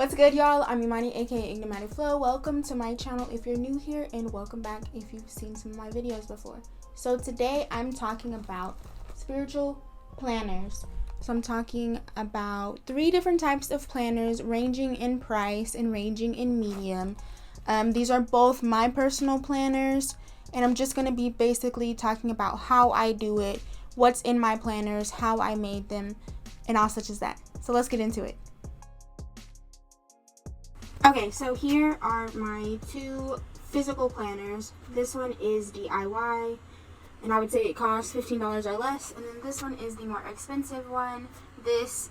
What's good, y'all? I'm Imani, aka Ignimatic Flow. Welcome to my channel if you're new here, and welcome back if you've seen some of my videos before. So today I'm talking about spiritual planners. So I'm talking about 3 different types of planners, ranging in price and ranging in medium. These are both my personal planners, and I'm just going to be basically talking about how I do it, what's in my planners, how I made them, and all such as that. So let's get into it. Okay, so here are my 2 physical planners. This one is DIY, and I would say it costs $15 or less. And then this one is the more expensive one. This,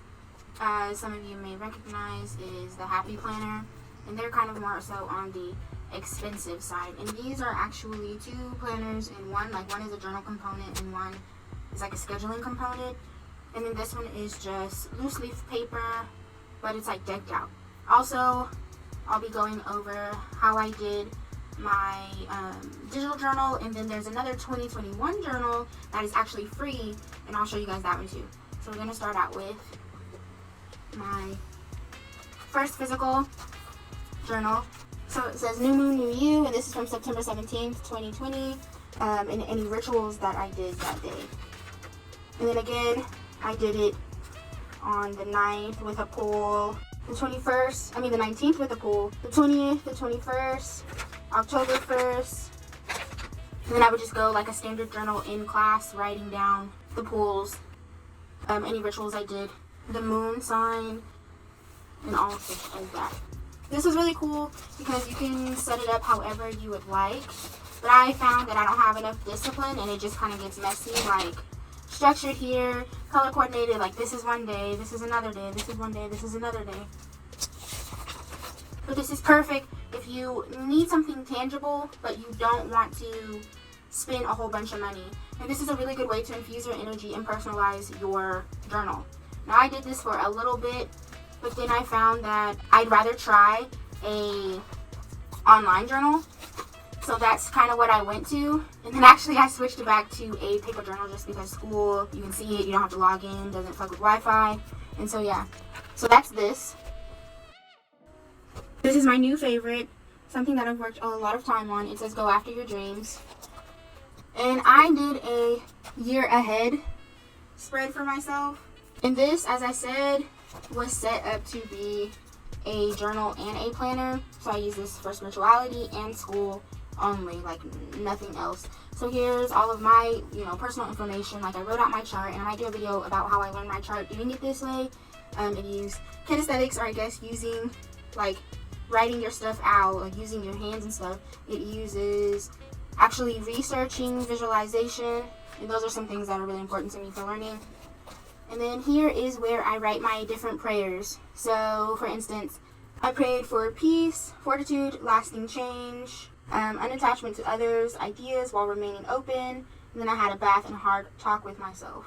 some of you may recognize, is the Happy Planner, and they're kind of more so on the expensive side. And these are actually 2 planners in one. Like, one is a journal component and one is like a scheduling component. And then this one is just loose leaf paper, but it's like decked out. Also, I'll be going over how I did my digital journal, and then there's another 2021 journal that is actually free, and I'll show you guys that one too. So we're going to start out with my first physical journal. So it says New Moon, New You, and this is from September 17th, 2020, and any rituals that I did that day. And then again, I did it on the 9th with a poll. The 19th with a pool, the 20th, the 21st, October 1st, and then I would just go like a standard journal in class, writing down the pools, any rituals I did, the moon sign, and all of such as that. This was really cool because you can set it up however you would like, but I found that I don't have enough discipline and it just kind of gets messy, like structured here, color coordinated, like this is one day, this is another day, this is one day, this is another day. But this is perfect if you need something tangible, but you don't want to spend a whole bunch of money. And this is a really good way to infuse your energy and personalize your journal. Now, I did this for a little bit, but then I found that I'd rather try a online journal. So that's kind of what I went to. And then actually I switched it back to a paper journal just because school, you can see it, you don't have to log in, doesn't fuck with Wi-Fi. And so yeah, so that's this. This is my new favorite, something that I've worked a lot of time on. It says Go After Your Dreams. And I did a year ahead spread for myself. And this, as I said, was set up to be a journal and a planner. So I use this for spirituality and school only, like nothing else. So here's all of my, personal information. Like, I wrote out my chart, and I might do a video about how I learned my chart doing it this way. It used kinesthetics, or I guess using, like, writing your stuff out, like using your hands and stuff. It uses actually researching, visualization, and those are some things that are really important to me for learning. And then here is where I write my different prayers. So, for instance, I prayed for peace, fortitude, lasting change, unattachment to others, ideas while remaining open, and then I had a bath and hard talk with myself.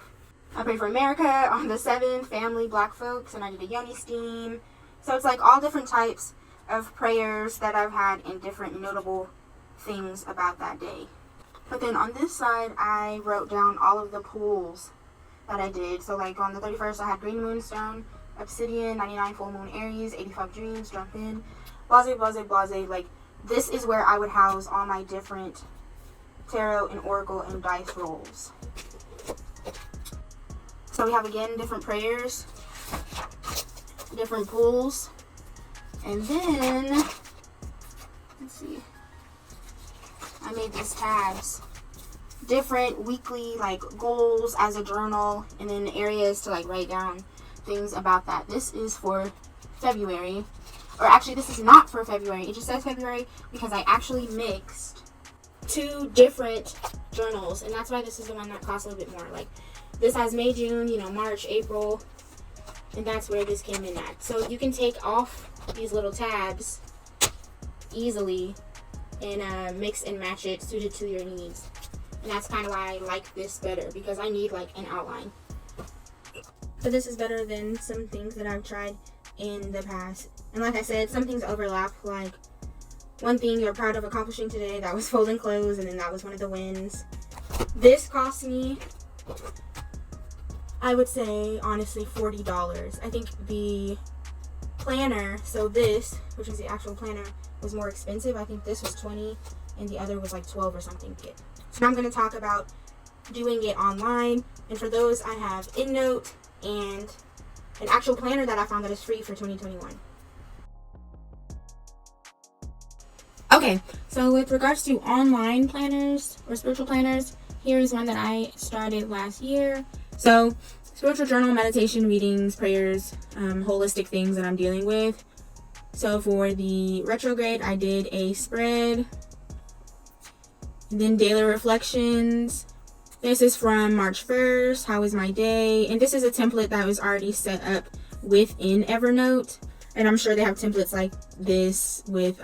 I prayed for America on the 7th, family, black folks, and I did a yoni steam. So it's like all different types of prayers that I've had and different notable things about that day. But then on this side, I wrote down all of the pools that I did. So like on the 31st, I had green moonstone, obsidian, 99 full moon Aries, 85 dreams, jump in, blase, blase, blase. Like, this is where I would house all my different tarot and oracle and dice rolls. So we have, again, different prayers, different pools, and then, let's see, I made these tabs. Different weekly, like, goals as a journal, and then areas to, like, write down things about that. This is for February. Or actually, this is not for February. It just says February because I actually mixed 2 different journals. And that's why this is the one that costs a little bit more. Like, this has May, June, March, April. And that's where this came in at. So you can take off these little tabs easily and mix and match it suited to your needs. And that's kind of why I like this better, because I need like an outline. But this is better than some things that I've tried in the past. And like I said, some things overlap. Like, one thing you're proud of accomplishing today, that was folding clothes, and then that was one of the wins. This cost me, I would say, honestly, $40. I think the planner, so this, which is the actual planner, was more expensive. I think this was $20 and the other was like $12 or something. So now I'm going to talk about doing it online. And for those, I have EndNote and an actual planner that I found that is free for 2021. Okay, so with regards to online planners or spiritual planners, here is one that I started last year. So spiritual journal, meditation, readings, prayers, holistic things that I'm dealing with. So for the retrograde, I did a spread, then daily reflections. This is from March 1st, how was my day? And this is a template that was already set up within Evernote. And I'm sure they have templates like this with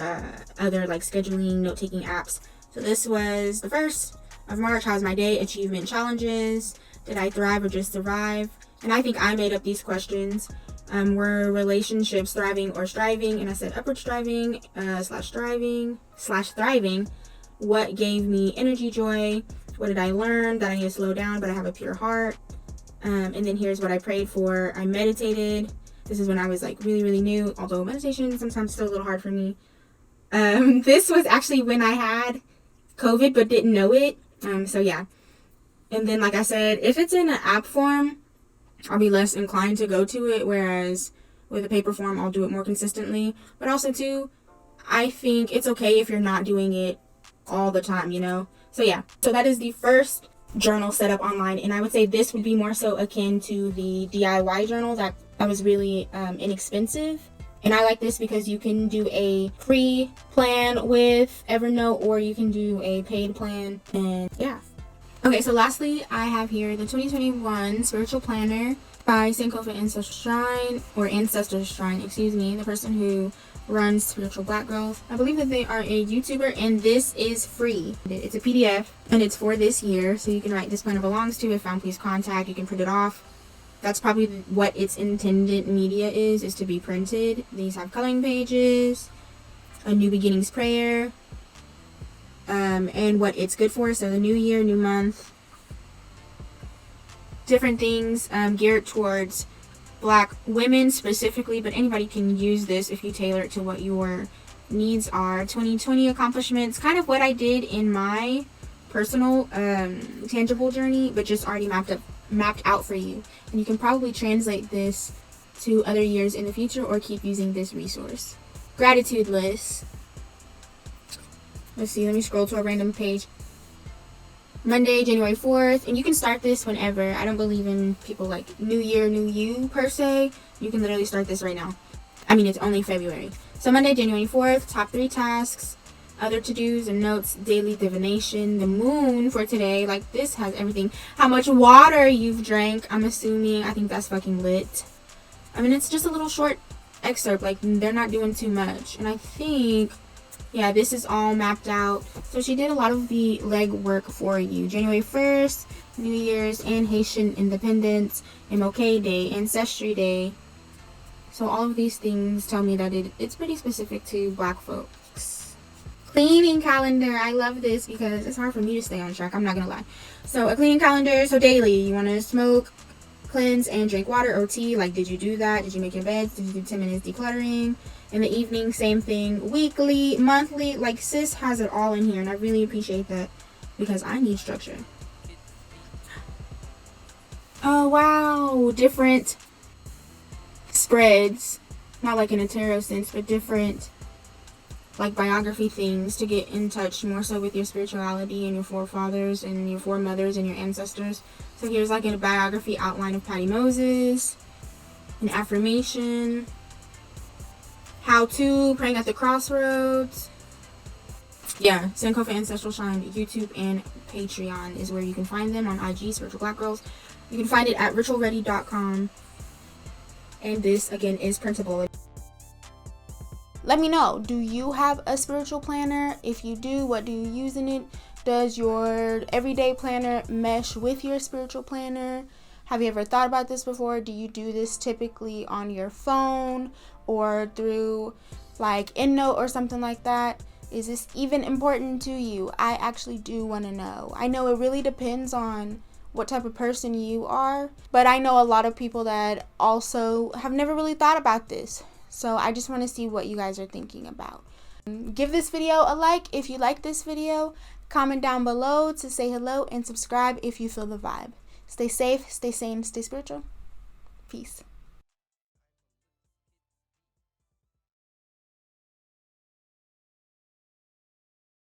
other like scheduling, note-taking apps. So this was the 1st of March, how's my day? Achievement challenges. Did I thrive or just survive? And I think I made up these questions. Were relationships thriving or striving? And I said upward striving, / thriving. What gave me energy, joy? What did I learn? That I need to slow down, but I have a pure heart. And then here's what I prayed for. I meditated. This is when I was like really, really new, although meditation is sometimes still a little hard for me. This was actually when I had COVID but didn't know it. So yeah. And then like I said, if it's in an app form, I'll be less inclined to go to it, whereas with a paper form, I'll do it more consistently. But also too, I think it's okay if you're not doing it all the time, you know? So yeah, so that is the first journal set up online, and I would say this would be more so akin to the DIY journal that was really inexpensive. And I like this because you can do a free plan with Evernote or you can do a paid plan, and yeah. Okay, so lastly, I have here the 2021 Spiritual Planner by Sankofa Ancestor Shrine, the person who runs Spiritual Black Girls. I believe that they are a YouTuber, and this is free. It's a PDF, and it's for this year, so you can write this planner belongs to, if found, please contact. You can print it off. That's probably what its intended media is to be printed. These have coloring pages, a new beginnings prayer, and what it's good for. So the new year, new month, different things geared towards Black women specifically, but anybody can use this if you tailor it to what your needs are. 2020 accomplishments, kind of what I did in my personal tangible journey, but just already mapped out for you. And you can probably translate this to other years in the future or keep using this resource. Gratitude list. Let's see, let me scroll to a random page. Monday, January 4th, and you can start this whenever. I don't believe in people like new year, new you per se. You can literally start this right now. I mean, it's only February. So Monday, January 4th, top 3 tasks, other to-dos and notes, daily divination, the moon for today. Like, this has everything. How much water you've drank, I'm assuming. I think that's fucking lit. I mean, it's just a little short excerpt. Like, they're not doing too much. And I think, yeah, this is all mapped out. So she did a lot of the legwork for you. January 1st, New Year's, and Haitian Independence, MLK Day, Ancestry Day. So all of these things tell me that it's pretty specific to Black folks. Cleaning calendar. I love this because it's hard for me to stay on track. I'm not going to lie. So a cleaning calendar. So daily, you want to smoke, cleanse, and drink water or tea. Like, did you do that? Did you make your beds? Did you do 10 minutes decluttering? In the evening, same thing. Weekly, monthly. Like, sis has it all in here, and I really appreciate that because I need structure. Oh, wow. Different spreads. Not like in a tarot sense, but different, like, biography things to get in touch more so with your spirituality and your forefathers and your foremothers and your ancestors. So here's like a biography outline of Patty Moses, an affirmation, how to, praying at the crossroads. Yeah, Sankofa Ancestral Shrine, YouTube and Patreon is where you can find them on IG, Spiritual Black Girls. You can find it at ritualready.com. And this, again, is printable. Let me know, do you have a spiritual planner? If you do, what do you use in it? Does your everyday planner mesh with your spiritual planner? Have you ever thought about this before? Do you do this typically on your phone or through like EndNote or something like that? Is this even important to you? I actually do want to know. I know it really depends on what type of person you are, but I know a lot of people that also have never really thought about this. So I just want to see what you guys are thinking about. Give this video a like if you like this video. Comment down below to say hello, and subscribe if you feel the vibe. Stay safe, stay sane, stay spiritual. Peace.